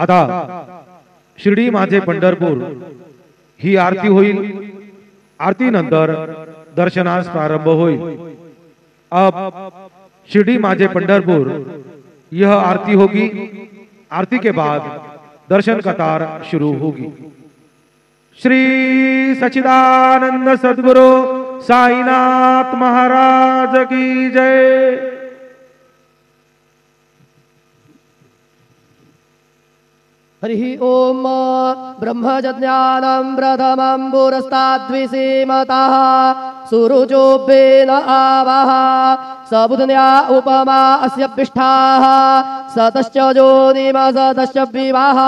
आता शिर्डी माझे पंढरपूर ही आरती होईल। आरती नंतर दर्शनास प्रारंभ होईल। अब शिर्डी माझे पंढरपुर यह आरती होगी। आरती के बाद दर्शन कतार शुरू होगी। श्री सच्चिदानंद सद्गुरु साईनाथ महाराज की जय। हरि ओम ब्रह्मज्ञानं प्रथमं पुरस्ताद्विसीमतः सुरुचोभ्येन आवः सबुधन्या उपमा अस्य पिष्ठाः सतश्च जोनिमसतश्च विवाह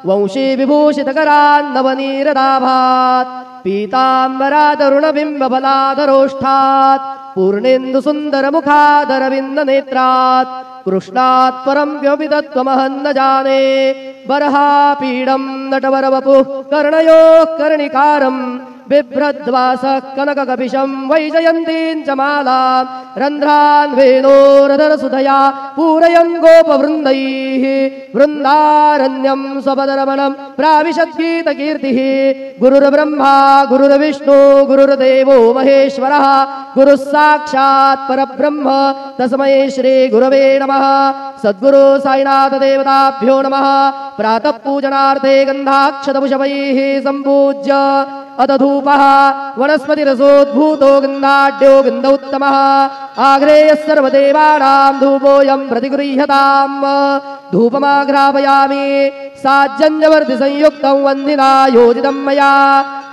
वंशी विभूषितकरान्नवनीरदाभात् पीताम्बरादरुणबिम्बफलाधरोष्ठात् पूर्णेन्दु सुन्दरमुखादरविन्दनेत्रात् कृष्णात् परं किमपि तत्त्वमहं न जाने। बर्हापीडं नटवरवपुः कर्णयोः कर्णिकारं बिभ्रद्वासः कनककपिशं वैजयन्तीं च मालां रन्ध्रान् वेणोरधरसुधया पूरयन् गोपवृन्दैः वृन्दारण्यं स्वपदरमणं प्राविशद्गीतकीर्तिः। गुरुर्ब्रह्मा गुरुर्विष्णु गुरुर्देवो महेश्वरः गुरुः साक्षात् परब्रह्म तस्मै श्री गुरवे नमः। सद्गुरु साईनाथ देवताभ्यो नमः। प्रातः पूजनार्थे गन्धाक्षतपुष्पैः सम्पूज्य अथ धूपः वनस्पतिरसोद्भूतो गन्धाढ्यो गन्धोत्तमः आग्रेयः सर्वदेवानां धूपोऽयं प्रतिगृह्यताम्। धूपमाघ्रापयामि साज्जन्यवर्तिसंयुक्तं वह्निना योजितं मया।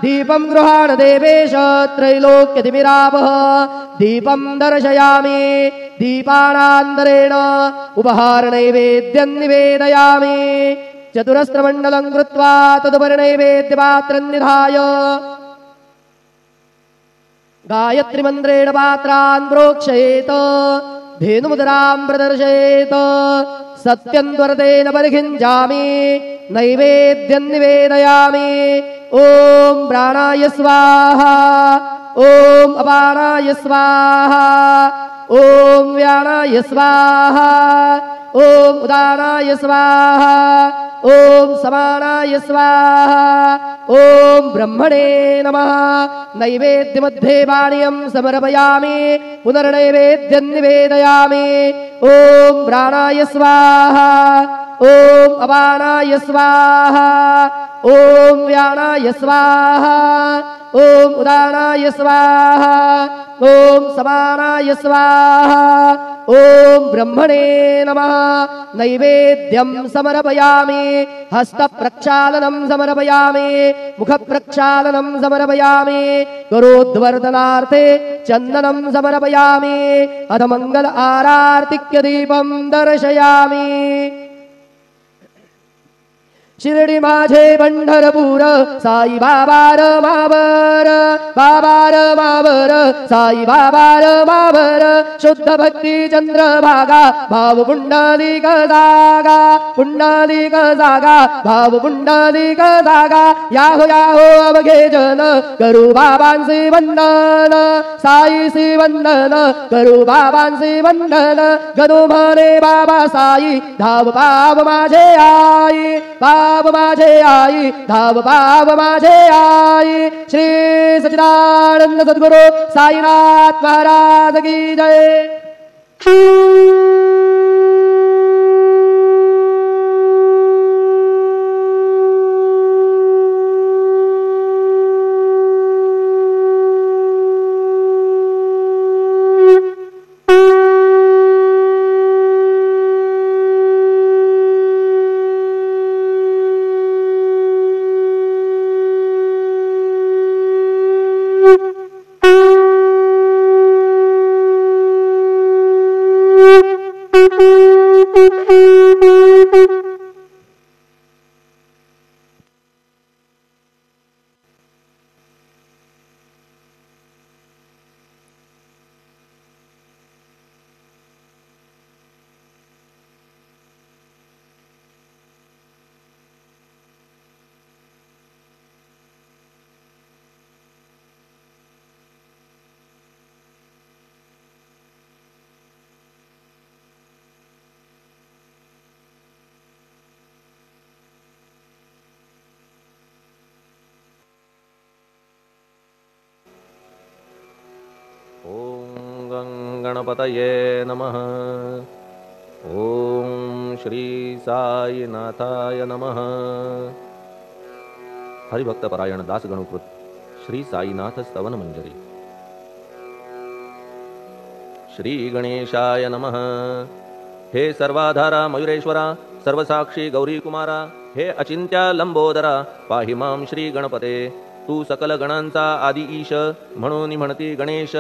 दीपं गृहाण देवेश त्रैलोक्यतिमिरापः दीपं दर्शयामि। दीपानान्तरेण उपहारनैवेद्यं निवेदयामि। चतुरस्रमण्डलं कृत्वा तदुपरि नैवेद्यपात्रं निधाय गायत्रीमन्त्रेण पात्रान् प्रोक्षयेत् धेनुमुद्रां प्रदर्शयेत्। सत्यन्वरतेन परिखिञ्चामि नैवेद्यं निवेदयामि। ॐ प्राणाय स्वाहा ॐ अपानाय स्वाहा ॐ व्यानाय स्वाहा ॐ उदानाय स्वाहा ॐ समानाय स्वाहा ॐ ब्रह्मणे नमः। नैवेद्यमध्ये पानीयं समर्पयामि पुनर्नैवेद्यं निवेदयामि। ॐ प्राणाय स्वाहा ॐ अपानाय स्वाहा ॐ व्यानाय स्वाहा ॐ उदानाय स्वाहा ॐ समानाय स्वाहा ॐ ब्रह्मणे नमः। नैवेद्यं समर्पयामि हस्तप्रक्षालनं समर्पयामि मुखप्रक्षालनं समर्पयामि करोद्वर्धनार्थे चन्दनं समर्पयामि अथ मंगल आरार्तिक्य दीपं दर्शयामि। शिर्डी माझे पंढरपूर साई बाबा रमावर बाबा रमावर साई बाबा रमावर शुद्ध भक्ती चंद्रभागा भाव पुंडलिक जागा भाव पुंडलिक जागा। याहो याहो अवघे जन करू बाबांचे वंदन साईचे वंदन करू बाबांचे वंदन। गदो म्हणे बाबा साई धाव बाब माझे आई बाब माझे आई धाव बाब माझे आई। श्री सच्चिदानंद सद्गुरु साईनाथ महाराज की जय। Thank you. गणपतये नमः। ओम श्री साईनाथाय नमः। हरिभक्तपरायण दास गणुकृत श्री साईनाथ स्तवन मंजरी। श्री गणेशाय नमः। हे सर्वाधारा मयुरेश्वरा, सर्वसाक्षी गौरी कुमारा, हे अचिंत्या लंबोदरा, पाहि मां श्री गणपते। तू सकल गणांचा आदि ईश, म्हणून म्हणती गणेश।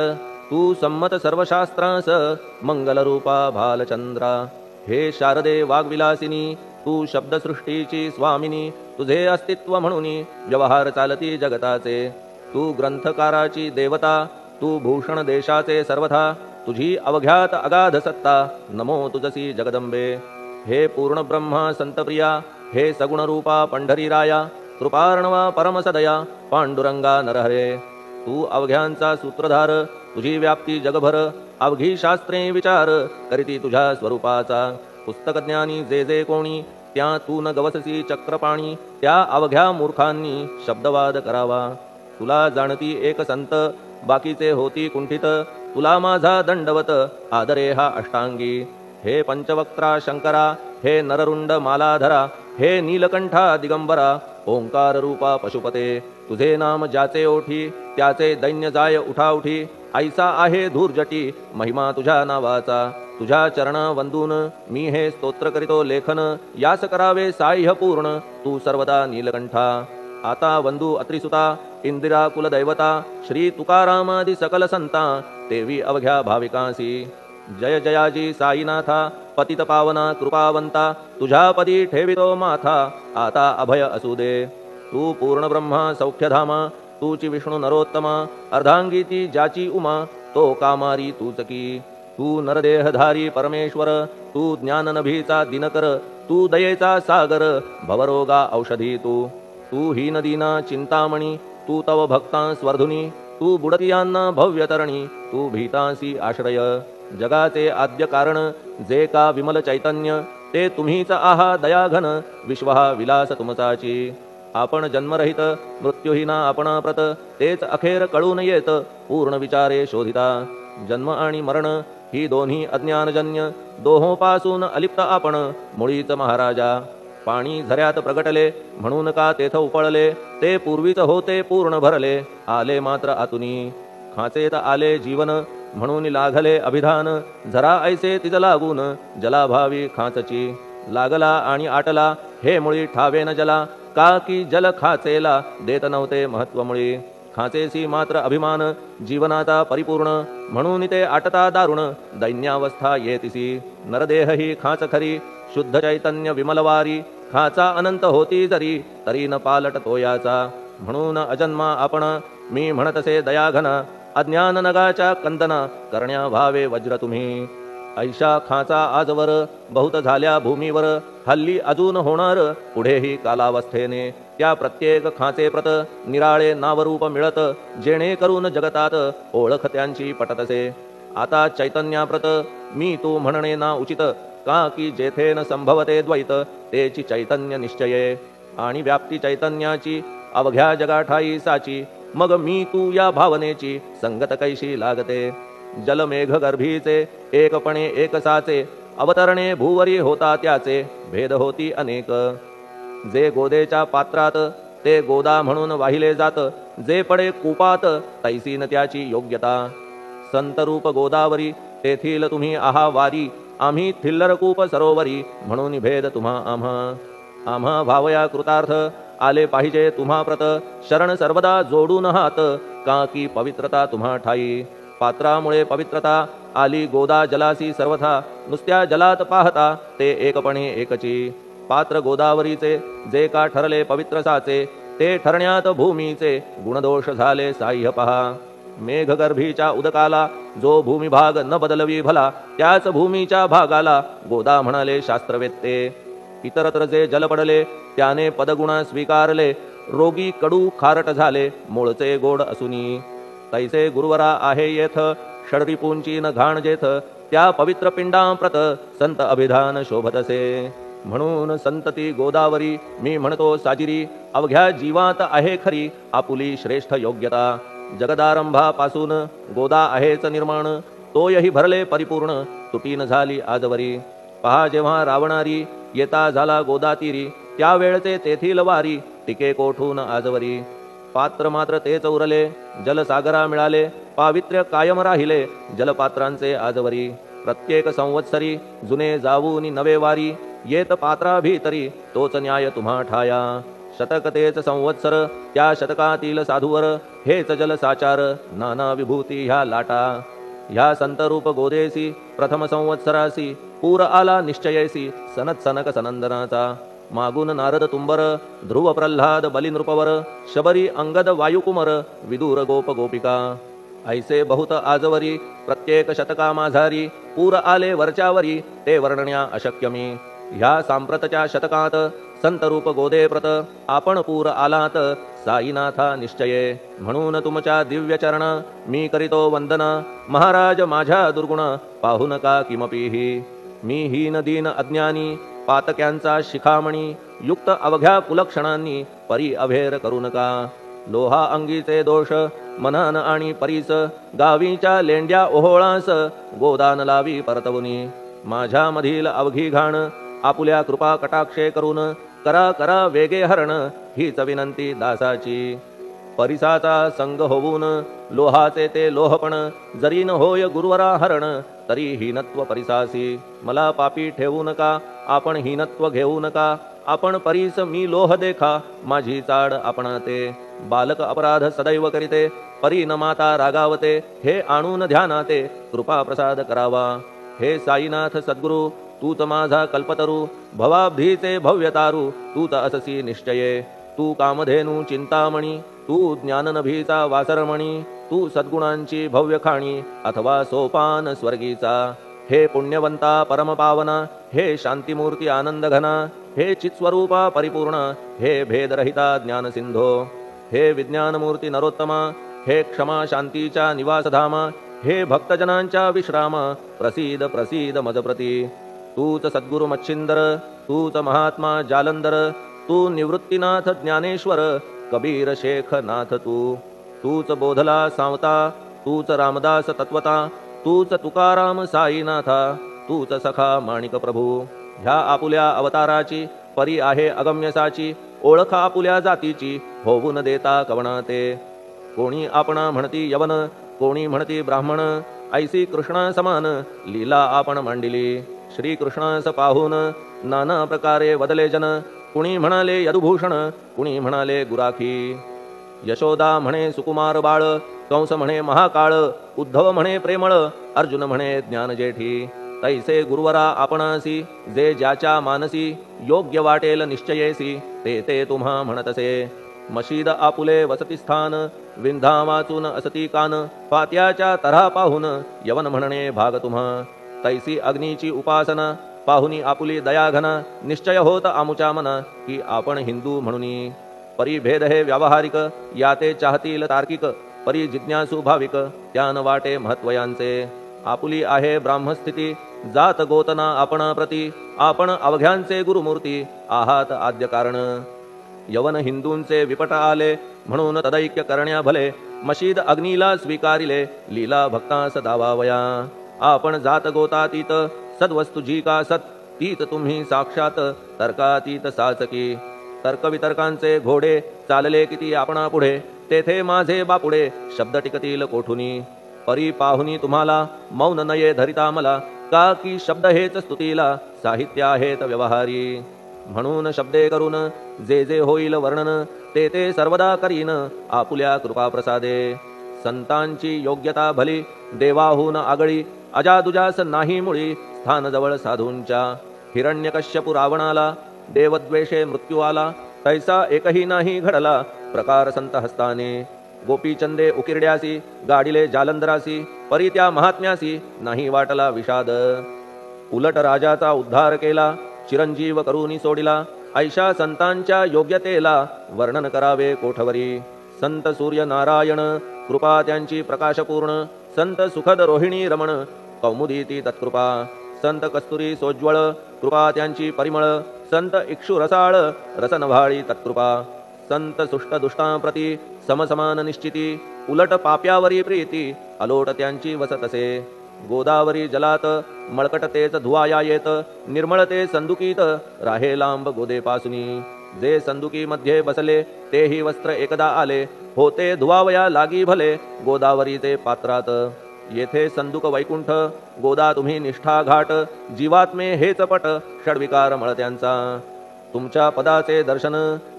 तू संमत सर्वशास्त्रांस, मंगलरूपा भालचंद्रा। हे शारदे वाग्विलासिनी, तू शब्दसृष्टीची स्वामिनी। तुझे अस्तित्व म्हणून व्यवहार चालती जगताचे। तू ग्रंथकाराची देवता, तू भूषण देशाचे सर्वथा। तुझी अवघ्यात अगाध सत्ता, नमो तुझसी जगदंबे। हे पूर्ण ब्रह्मा संतप्रिया, हे सगुणरूपा पंढरीराया। कृपार्णवा परमसदया, पांडुरंगा नरहरे। तू अवघ्यांचा सूत्रधार, तुझी व्याप्ती जगभर। अवघी शास्त्रे विचार करीती तुझ्या स्वरूपाचा। पुस्तकज्ञानी जे जे कोणी, त्या तू न गवससी चक्रपाणी। त्या अवघ्या मूर्खांनी शब्दवाद करावा। तुला जाणती एक संत, बाकीचे होती कुंठित। तुला माझा दंडवत, आदरे हा अष्टांगी। हे पंचवक्त्रा शंकरा, हे नररुंड मालाधरा। हे नीलकंठा दिगंबरा, ओंकार रूपा पशुपते। तुझे नाम ज्याचे ओठी, त्याचे दैन्य जाय उठाउठी। ऐसा आहे धूर्जटी, महिमा तुझ्या नावाचा। तुझ्या चरणा वंदून मी हे स्तोत्र करीतो लेखन। यास करावे साह्य पूर्ण, तू सर्वदा नीलकंठा। आता वंदू अत्रिसुता, इंदिरा कुलदैवता। श्री तुकारामादि सकल संता, देवी अवघ्या भाविकांसी। जय जयाजी साईनाथा, पतित पावना कृपावंता। तुझ्या पदी ठेवितो माथा, आता अभय असू दे। तू पूर्ण ब्रह्मा सौख्यधामा, तूची विष्णू नरोत्तमा। अर्धांगी ती ज्याची उमा, तो कामारी तूच की। तू नरदेहधारी परमेश्वर, तू ज्ञाननभीचा दिनकर। तू दयेचा सागर, भवरोगा औषधी तू। तू हीनदीना चिंतामणी, तू तव भक्तां स्वर्धुनी। तू बुडतियांना भव्यतरणी, तू भीतांसी आश्रय। जगाचे आद्य कारण, जे का विमल चैतन्य। ते तुम्हीच आहा दयाघन, विश्वहा विलास तुमचाची। आपण जन्मरहित, मृत्यूहीना आपणाप्रत। तेच अखेर कळून येत, पूर्ण विचारे शोधिता। जन्म आणि मरण ही दोन्ही अज्ञानजन्य। दोहोपासून अलिप्त आपण, मुळीच महाराजा। पाणी झऱ्यात प्रगटले, म्हणून का तेथ उपळले। ते पूर्वीच होते पूर्ण भरले, आले मात्र आतुनी। खाचेत आले जीवन, म्हणून लागले अभिधान। झरा ऐसे तिज लागून, जलाभावी खाचची। लागला आणि आटला, हे मुळी ठावे न जला। का की जल खाचेला देत नव्हते महत्व मुळी। खाचेसी मात्र अभिमान, जीवनाचा परिपूर्ण। म्हणून ते आटता दारुण, दैन्यावस्था येतिसी। नरदेह ही खाच खरी, शुद्ध चैतन्य विमलवारी। खाचा अनंत होती जरी, तरी न पालट तोयाचा। म्हणून अजन्मा आपण, मी म्हणतसे दयाघन। अज्ञान नगाच्या कंदना, करण्या व्हावे वज्र तुम्ही। ऐशा खाचा आजवर, बहुत झाल्या भूमीवर। हल्ली अजून होणार, पुढेही कालावस्थेने। त्या प्रत्येक खाचे प्रत, निराळे नावरूप मिळत। जेणे करून जगतात, ओळख त्यांची पटतसे। आता चैतन्याप्रत, मी तू म्हणणे ना उचित। का की जेथे न संभवते द्वैत, तेची चैतन्य निश्चये। आणि व्याप्ती चैतन्याची, अवघ्या जगाठाई साची। मग मी तू या भावनेची, संगत कैशी लागते। जलमेघ गर्भीचे, एकपणे एकसाचे। अवतरणे भूवरी होता त्याचे, भेद होती अनेक। जे गोदेच्या पात्रात, ते गोदा म्हणून वाहिले जात। जे पडे कूपात, तैसी न त्याची योग्यता। संतरूप गोदावरी, तेथील तुम्ही आहा वारी। आम्ही थिल्लरकूप सरोवरी, म्हणून भेद तुम्हा आम्हा। आम्हा भावया कृतार्थ, आले पाहिजे तुम्हा प्रत। शरण सर्वदा जोडून हात, का की पवित्रता तुम्हा ठाई। पात्रामुळे पवित्रता, आली गोदा जलासी सर्वथा। नुसत्या जलात पाहता, ते एकपणे एकची। पात्र गोदावरीचे, जे का ठरले पवित्र साचे। ते ठरण्यात भूमीचे, गुणदोष झाले साह्य पहा। मेघगर्भीच्या उदकाला, जो भूमिभाग न बदलवी भला। त्याच भूमीच्या भागाला, गोदा म्हणाले शास्त्रवेत्ते। इतरत्र जे जल पडले, त्याने पदगुण स्वीकारले। रोगी कडू खारट झाले, मूळचे गोड असुनी। तैसे गुरुवरा आहे येथ, षडरिपूंची न घाण जेथ। त्या पवित्र पिंडांप्रत, संत अभिधान शोभतसे। म्हणून संतती गोदावरी, मी म्हणतो साजिरी। अवघ्या जीवात आहे खरी, आपुली श्रेष्ठ योग्यता। जगदारंभापासून गोदा आहेच निर्माण। तोयही भरले परिपूर्ण तुटीन झाली आजवरी. पहा जेव्हा रावणारी येता झाला गोदातीरी, त्यावेळचे तेथील वारी टिके कोठून आजवरी. पात्र मात्र तेच उरले जलसागरा मिळाले, पावित्र्य कायम राहिले जलपात्रांचे आजवरी. प्रत्येक संवत्सरी जुने जाऊनी नवे वारी, येत पात्रा भीतरी तोच न्याय तुम्हा ठाया. शतक तेच संवत्सर त्या शतकातील साधूवर, हेच जलसाचार नाना विभूती ह्या लाटा. ह्या संतरूप गोदेसी प्रथम संवत्सरासी, पूर आला निश्चयेसी सनत सनक सनंदनाचा. मागून नारद तुंबर, ध्रुव प्रल्हाद बलिनृपवर, शबरी अंगद वायुकुमर, विदूर गोप गोपिका. ऐसे बहुत आजवरी प्रत्येक शतका माझारी, पूर आले वरच्यावरी ते वर्णण्या अशक्यमी. ह्या सांप्रतच्या शतकात संतरूप गोदे प्रत, आपण पूर आलात साईनाथा निश्चये. म्हणून तुमच्या दिव्य चरण मी करीतो वंदना, महाराज माझ्या दुर्गुण पाहू नका किमपीही. मी हीन दीन अज्ञानी पातक्यांचा शिखामणी, युक्त अवघ्या कुलक्षणांनी परी अभेर करू नका. लोहा अंगीचे दोष मनान आणि परीस, गावीच्या लेंड्या ओहोळास गोदान लावी परतवुनी. माझ्या मधील अवघी घाण आपुल्या कृपा कटाक्षे करून, करा करा वेगे हरण हीच विनंती दासाची. परिसाचा संग होऊन लोहाचे ते लोहपण, जरी न होय गुरुवरा हरण तरी हीनत्व परिसासी. मला पापी ठेवू नका आपण हीनत्व घेऊ नका, आपण परीस मी लोह देखा माझी चाड आपणाते. बालक अपराध सदैव करीते परी न माता रागावते, हे आणून ध्यानाते कृपा प्रसाद करावा. हे साईनाथ सद्गुरु तूच माझा कल्पतरू, भवाब्धीचे भव्यतारू तूच अससी निश्चये. तू कामधेनू चिंतामणी, तू ज्ञाननभीचा वासरमणी, तू सद्गुणांची भव्य खाणी अथवा सोपान स्वर्गीचा. हे पुण्यवंता परमपावना, हे शांतिमूर्ती आनंदघना, हे चित्स्वरूपा परिपूर्ण, हे भेदरहिता ज्ञानसिंधो. हे विज्ञानमूर्ती नरोत्तमा, हे क्षमा शांतीच्या निवासधामा, हे भक्तजनांच्या विश्रामा, प्रसीद प्रसीद मजप्रती. तूच सद्गुरु मच्छिंदर, तूच महात्मा जालंधर, तू निवृत्तीनाथ ज्ञानेश्वर, कबीर शेख नाथ तू. तूच बोधला सांवता, तूच रामदास तत्वता, तूच तुकाराम साईनाथा, तूच सखा माणिक प्रभू. ह्या आपुल्या अवताराची परी आहे अगम्यसाची, ओळख आपुल्या जातीची होऊन देता कवणाते. कोणी आपणा म्हणती यवन, कोणी म्हणती ब्राह्मण, ऐसी कृष्णा समान लीला आपण मांडिली. श्रीकृष्णास पाहून नाना प्रकारे वदले जन, कुणी म्हणाले यदुभूषण, कुणी म्हणाले गुराखी. यशोदा म्हणे सुकुमार बाळ, कंस म्हणे महाकाळ, उद्धव म्हणे प्रेमळ, अर्जुन म्हणे ज्ञानजेठी. तैसे गुरुवरा आपणासी, जे ज्याच्या मानसी योग्य वाटेल निश्चयेसी, ते ते तुम्हा म्हणतसे. मशीद आपुले वसतिस्थान, विंधा वाचून असती कान, फात्याच्या तऱ्हा पाहून यवन म्हणणे भाग तुम्हा. तैसी अग्नीची उपासना पाहुनी आपुली दयाघना, निश्चय होत आमुच्या मना की आपण हिंदू म्हणूनी. परी भेद हे व्यावहारिक, याते चाहतील तार्किक, परी जिज्ञासू भाविक त्यान वाटे महत्वयांचे. आपुली आहे ब्राह्मस्थिती, जात गोतना आपणा प्रती, आपण अवघ्यांचे गुरुमूर्ती आहात आद्य कारण. यवन हिंदूंचे विपट आले म्हणून तदैक्य करण्या भले, मशीद अग्नीला स्वीकारिले लीला भक्तास दावावया. आपण जात गोतातीत, सद्वस्तु जी का सत, तीत तुम्ही साक्षात तर्कातीत साचकी. तर्कवितर्कांचे घोडे चालले किती आपणा पुढे, तेथे माझे बापुडे शब्द टिकतील कोठुनी. परी पाहुनी तुम्हाला मौन नये धरिता मला, का की शब्द हेच स्तुतीला साहित्य आहेत व्यवहारी. म्हणून शब्दे करून जे जे होईल वर्णन, ते ते सर्वदा करीन आपुल्या कृपा प्रसादे. संतांची योग्यता भली देवाहून आगळी, अजादुजास नाही मुळी स्थान जवळ साधूंच्या. हिरण्यकश्यपु रावणाला देवद्वेषे मृत्यू आला, तैसा एकही नाही घडला प्रकार संत हस्ताने. गोपीचंदे उकिरड्यासी, गाडिले जालंधरासी, परी त्या महात्म्यासी नाही वाटला विषाद. उलट राजाचा उद्धार केला, चिरंजीव करूनी सोडिला, ऐशा संतांच्या योग्यतेला वर्णन करावे कोठवरी. संत सूर्य नारायण कृपा त्यांची प्रकाशपूर्ण, संत सुखद रोहिणी रमण कौमुदी ती तत्कृपा. संत कस्तुरी सोज्वळ कृपा त्यांची परिमळ, संत इक्षु रसाळ रसनभाळी तत्कृपा. संत सुष्ट दुष्टांप्रती समसमान निश्चिती, उलट पाप्यावरी प्रीती अलोट त्यांची वसतसे. गोदावरी जलात मळकट तेच धुवाया येत निर्मळ ते संदुकीत राहे लांब गोदेपासुनी जे संदुकी मध्ये बसले तेही वस्त्र एकदा आले होते धुवावया लागी भले गोदावरीचे पात्रात येथे संदुक वैकुंठ गोदा तुम्ही निष्ठा घाट जीवात्मे हेच पट षडविकार मळत्यांचा तुमच्या पदाचे दर्शन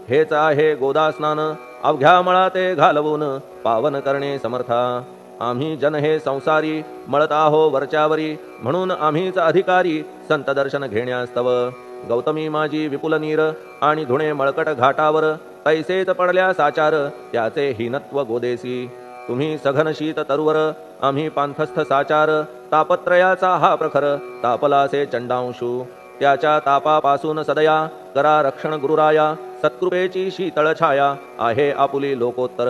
हेच आहे गोदा स्नान अवघ्या मळाते घालवून पावन करणे समर्था आम्ही जन हे संसारी मळत आहो वरच्यावरी म्हणून आम्हीच अधिकारी संत दर्शन घेण्यास्तव गौतमी माझी विपुल नीर आणि धुणे मळकट घाटावर तैसेच पडल्या साचार त्याचे हीनत्व गोदेसी तुम्ही सघन शीत तरुवर आम्ही पांथस्थ साचार तापत्रयाचा हा प्रखर तापलासे चंडांशू त्याच्या तापापासून सदया करा रक्षण गुरुराया सत्कृपेची शीतळ छाया आहे आपुली लोकोत्तर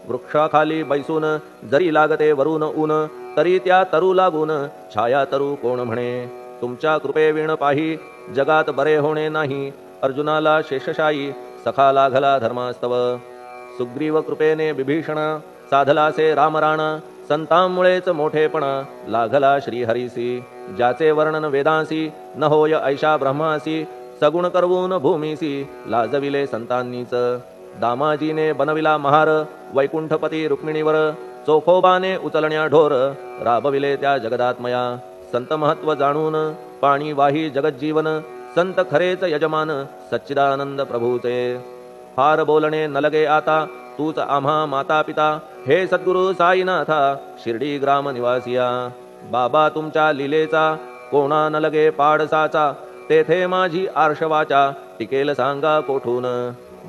वृक्षाखाली बैसून जरी लागते वरून ऊन तरी त्या तरू लागून छाया तरू कोण म्हणे तुमच्या कृपेविण पाही जगात बरे होणे नाही अर्जुनाला शेषशायी सखा लागला धर्मास्तव सुग्रीव कृपेने विभीषण साधलासे रामराणा संतांमुळेच मोठेपणा लागला श्रीहरीसी ज्याचे वर्णन वेदांसी न होय ऐशा ब्रह्मासी सगुण करवून भूमीसी लाजविले संतांनीच दामाजीने बनविला महार वैकुंठपती रुक्मिणीवर चोखोबाने उचलण्या ढोर राबविले त्या जगदात्मया संत महत्व जाणून पाणी वाही जगज्जीवन संत खरेच यजमान सच्चिदानंद प्रभूचे फार बोलणे न लगे आता तूच आम्हा माता पिता हे सद्गुरु साईनाथा शिर्डी ग्राम निवासिया बाबा तुमच्या लीलेचा कोणा न लगे पाडसाचा तेथे माझी आर्षवाचा टिकेल सांगा कोठून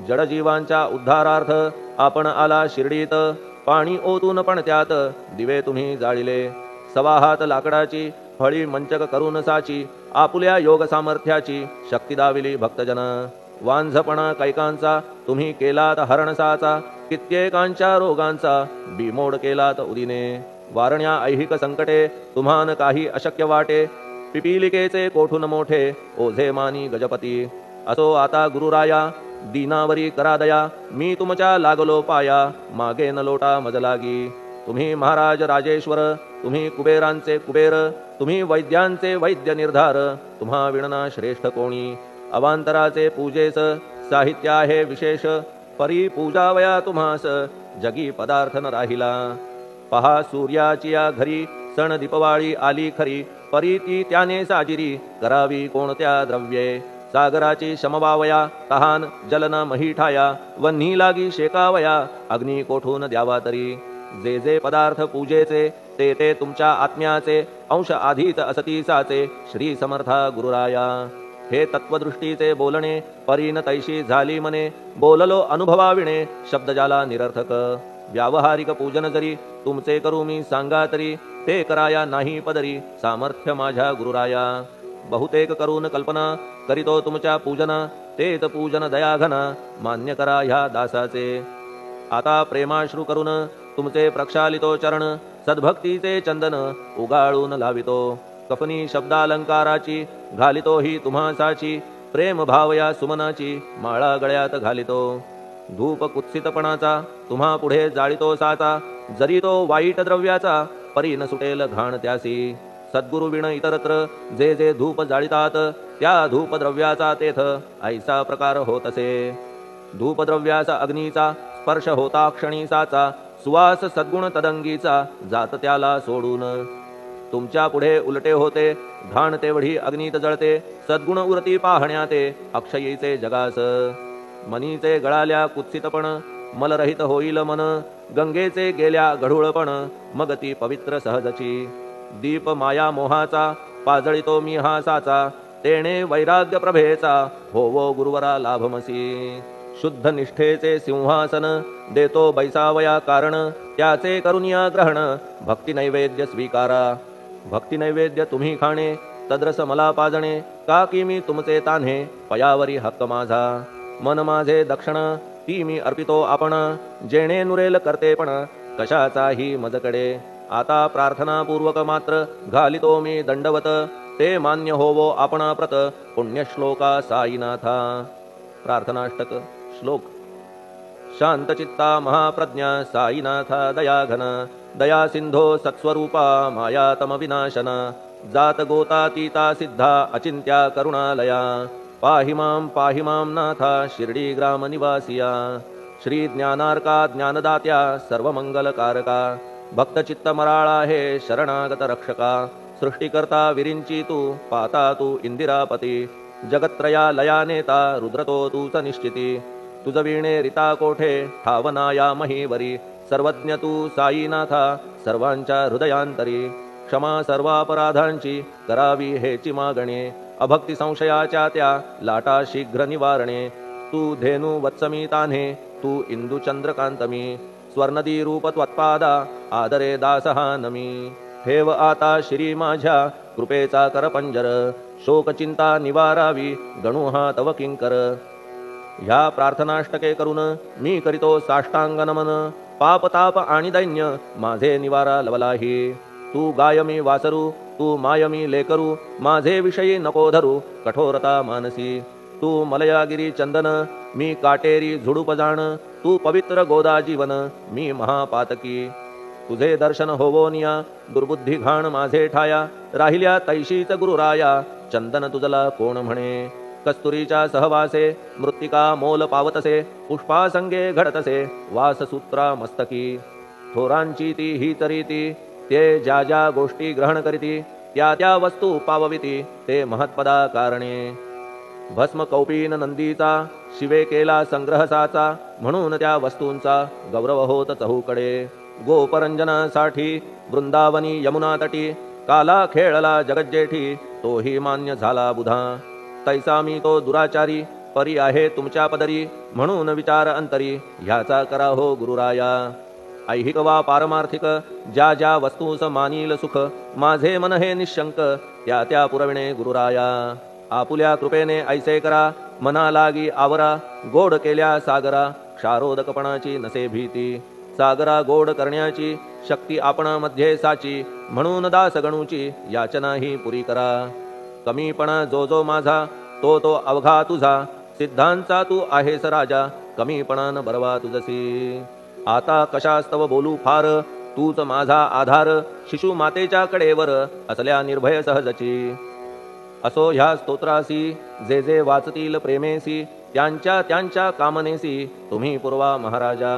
जडजीवांच्या उद्धारार्थ आपण आला शिर्डीत पाणी ओतून पण त्यात दिवे तुम्ही जाळिले सवा हात लाकडाची फळी मंचक करून साची आपुल्या योग सामर्थ्याची शक्ती दाविली भक्तजन वांझपणा कैकांचा तुम्ही केलात हरणसाचा कित्येकांच्या रोगांचा बिमोड केलात उदिने वारण्या ऐहिक संकटे तुम्हान काही अशक्य वाटे पिपीलिकेचे कोठून मोठे ओझे मानी गजपती असो आता गुरुराया दीनावरी करा दया मी तुमच्या लागलो पाया मागे न लोटा मजलागी तुम्ही महाराज राजेश्वर तुम्ही कुबेरांचे कुबेर तुम्ही वैद्यांचे वैद्य निर्धार तुम्हा विणना श्रेष्ठ कोणी अवांतराचे पूजेस साहित्य आहे विशेष परी पूजावया तुम्हास जगी पदार्थ न राहिला पहा सूर्याची या घरी सण दीपवाळी आली खरी परी ती त्याने साजिरी करावी कोणत्या द्रव्ये सागराची शमवावया तहान जलन मही ठाया वन्ही लागी शेकावया अग्नी कोठून द्यावा तरी जे जे पदार्थ पूजेचे ते ते तुमच्या आत्म्याचे अंश आधीच असतीसाचे श्री समर्था गुरुराया हे तत्वदृष्टीचे बोलणे परीन तैशी झाली मने बोललो अनुभवाविणे शब्द जाला निरर्थक व्यावहारिक पूजन जरी तुमचे करू मी सांगा तरी ते कराया नाही पदरी सामर्थ्य माझ्या गुरुराया बहुतेक करून कल्पना करीतो तुमच्या पूजना तेच पूजन दयाघन मान्य करा ह्या दासाचे आता प्रेमाश्रू करून तुमचे प्रक्षालितो चरण सद्भक्तीचे चंदन उगाळून लावितो कफनी शब्दालंकाराची घालितो ही तुम्हासाची प्रेम भावया सुमनाची माळा गळ्यात घालितो धूप कुत्सितपणाचा तुम्हा पुढे जाळितो साचा जरी तो वाईट द्रव्याचा परी न सुटेल घाण त्यासी सद्गुरु विण इतरत्र जे जे धूप जाळितात त्या धूपद्रव्याचा तेथ ऐसा प्रकार होत असे धूपद्रव्याचा अग्नीचा स्पर्श होता क्षणीसाचा सुवास सद्गुण तदंगीचा जात त्याला सोडून तुमच्या पुढे उलटे होते घाण तेवढी अग्नीत जळते सद्गुण उरती पाहण्याते अक्षयीचे जगास मनीचे गळाल्या कुत्सितपण मलरहित होईल मन गंगेचे गेल्या गढूळपण मग ती पवित्र सहजची दीप माया मोहाचा पाजळितो मी हा साचा तेणे वैराग्य प्रभेचा होवो गुरुवरा लाभमसी शुद्ध निष्ठेचे सिंहासन देतो बैसावया कारण त्याचे करुनिया ग्रहण भक्ती नैवेद्य स्वीकारा भक्ती नैवेद्य तुम्ही खाणे तद्रस मला पाजणे का की मी तुमचे तान्हे पयावरी हक्क माझा मन माझे दक्षिण ती मी अर्पितो आपण जेणे नुरेल करतेपण कशाचाही मजकडे आता प्रार्थनापूर्वक मात्र घालितो मी दंडवत ते मान्य होवो आपणाप्रत पुण्यश्लोका साईनाथा प्रार्थनाष्टक श्लोक शांतचित्ता महाप्रज्ञा साईनाथा दयाघन दया सिंधो सत्स्वरूपा मायातम विनाशन जात गोतातीता सिद्धा अचिंत्या करुणालया पाहि मां नाथा शिर्डी ग्राम निवासिया श्री ज्ञानार्का ज्ञानदात्या सर्वमंगलकारका भक्तचित्त मराळा हे शरणागत रक्षका सृष्टिकर्ता विरिंची तू पाता तू इंदिरापती जगत्त्रया लया नेता रुद्रतो तूच निश्चिती तुझ वीणे रिता कोठे ठावनाया महीवरी सर्वज्ञ तू साईनाथा सर्वांच्या हृदयांतरी क्षमा सर्वापराधांची करावी हेची मागणे अभक्ती संशयाच्या त्या लाटा शीघ्र निवारणे तू धेनु वत्समी तान्हे तू इंदू चंद्रकांतमी स्वर्णदी रूप त्वत्पादा आदरे दासहा नमी ठेव आता श्री माझ्या कृपेचा करपंजर शोकचिंता निवारावी गणू हा तव किंकर ह्या प्रार्थनाष्टके करून मी करीतो साष्टांग नमन पाप ताप आणि दैन्य माझे निवारा लवलाही तू गायमी वासरू तू मायमी लेकरू माझे विषयी नको धरू कठोरता मानसी तू मलयागिरी चंदन मी काटेरी झुडूप जाण तू पवित्र गोदा जीवन मी महापातकी तुझे दर्शन होवोनिया दुर्बुद्धी घाण माझे ठाया राहिल्या तैशीच गुरुराया चंदन तुझला कोण म्हणे कस्तुरीच्या सहवासे मृत्तिका मोल पावतसे पुष्पासंगे घडतसे वाससूत्रा मस्तकी थोरांची ती ही तरीती ते ज्या ज्या गोष्टी ग्रहण करीती त्या त्या वस्तू पावविती ते महत्पदा कारणे भस्म कौपीन नंदीचा शिवे केला संग्रहसाचा म्हणून त्या वस्तूंचा गौरव होत चहूकडे गोपरंजनासाठी वृंदावनी यमुना तटी काला खेळला जगज्जेठी तोही मान्य झाला बुधा तैसा मी तो दुराचारी परी आहे तुमच्या पदरी म्हणून विचार अंतरी ह्याचा करा हो गुरुराया ऐहिक वा पारमार्थिक ज्या ज्या वस्तूस मानील सुख माझे मन हे निशंक त्या त्या पुरविणे गुरुराया आपुल्या कृपेने ऐसे करा मना लागी आवरा गोड केल्या सागरा क्षारोदकपणाची नसे भीती सागरा गोड करण्याची शक्ती आपण मध्ये साची म्हणून दास गणूची याचना ही पुरी करा कमीपणा जो जो माझा तो तो अवघा तुझा सिद्धांचा तू आहेस राजा कमीपणान बरवा तुझसी आता कशास्तव बोलू फार तूच माझा आधार शिशु मातेच्या कडेवर असल्या निर्भय सहजची असो ह्या स्तोत्रासी जे जे वाचतील प्रेमेसी त्यांच्या त्यांच्या कामनेसी तुम्ही पुरवा महाराजा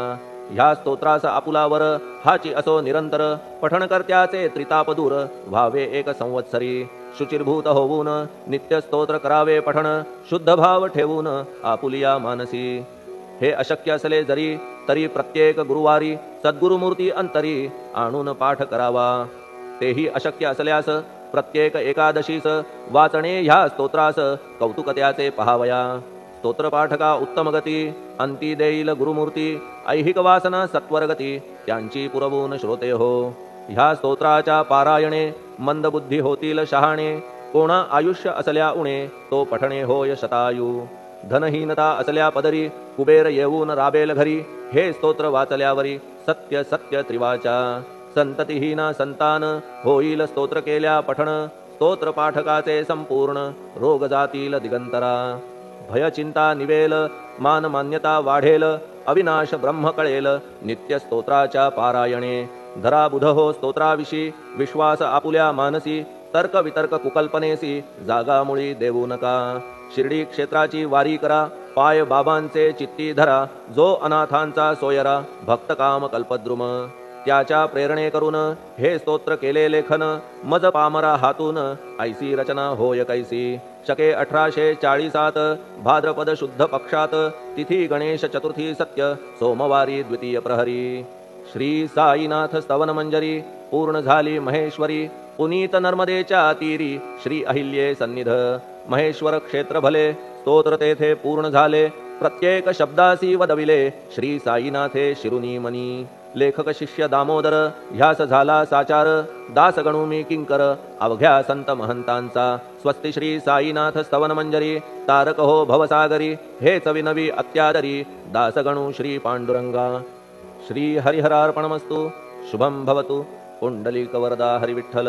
ह्या स्तोत्रास आपुलावर हाची असो निरंतर पठणकर्त्याचे त्रितापदूर व्हावे एक संवत्सरी शुचिर्भूत होऊन नित्य स्तोत्र करावे पठण शुद्ध भाव ठेवून आपुलिया मानसी हे अशक्य असले जरी तरी प्रत्येक गुरुवारी सद्गुरुमूर्ती अंतरी आणून पाठ करावा तेही अशक्य असल्यास प्रत्येक एकादशीस वाचणे ह्या स्तोत्रास कौतुकत्याचे पहावया स्तोत्रपाठका उत्तम गती अंती देईल गुरुमूर्ती ऐहिक वासना सत्वरगती त्यांची पुरवून श्रोते हो ह्या स्तोत्राच्या पारायणे मंदबुद्धी होतील शहाणे कोणा आयुष्य असल्या उणे तो पठणे होय शतायू धनहीनता असल्या पदरी कुबेर येऊन राबेल घरी हे स्तोत्र वाचल्यावरी सत्य सत्य त्रिवाचा संततिहीना संतान होईल स्तोत्र केल्या पठण स्तोत्र पाठकाचे संपूर्ण रोग जातील दिगंतरा भय चिंता निवेल मान मान्यता वाढेल अविनाश ब्रह्म कळेल नित्य स्तोत्राच्या पारायणे धरा बुध हो स्तोत्राविषयी विश्वास आपुल्या मानसी तर्क वितर्क कुकल्पनेसी जागा मुळी देऊ नका शिर्डी क्षेत्राची वारी करा पाय बाबांचे चित्ती धरा जो अनाथांचा सोयरा भक्त काम कल्पद्रुम त्याच्या प्रेरणे करून हे स्तोत्र केले लेखन मज पामरा हातून ऐसी रचना होय कैसी शके 1840 भाद्रपद शुद्ध पक्षात तिथी गणेश चतुर्थी सत्य सोमवारी द्वितीय प्रहरी श्री साईनाथ स्तवन मंजरी पूर्ण झाली महेश्वरी पुनीत नर्मदेच्या तीरी श्री अहिल्ये सन्निध महेश्वर क्षेत्र भले स्तोत्र तेथे पूर्ण झाले प्रत्येक शब्दासी वदविले श्री साईनाथे शिरुनी मनी लेखक शिष्य दामोदर ह्यास झाला साचार दास गणू मी किंकर अवघ्या संत महंतांचा स्वस्ति श्री साईनाथ स्तवन मंजरी तारक हो भवसागरी हेच विनवी अत्यादरी दास गणू श्री पांडुरंगा श्री हरिहरार्पणमस्तु शुभम भवतु पुंडलिक वरदा हरिविठ्ठल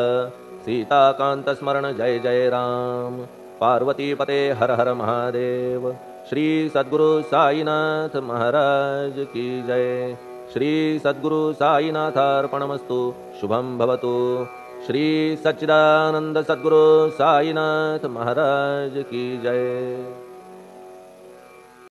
सीताकांत स्मरण जय जय राम पार्वती पते हर हर महादेव श्री सद्गुरु साईनाथ महाराज की जय। श्री सद्गुरु साईनाथार्पणमस्तु। शुभम भवतु। श्री सच्चिदानंद सद्गुरु साईनाथ महाराज की जय।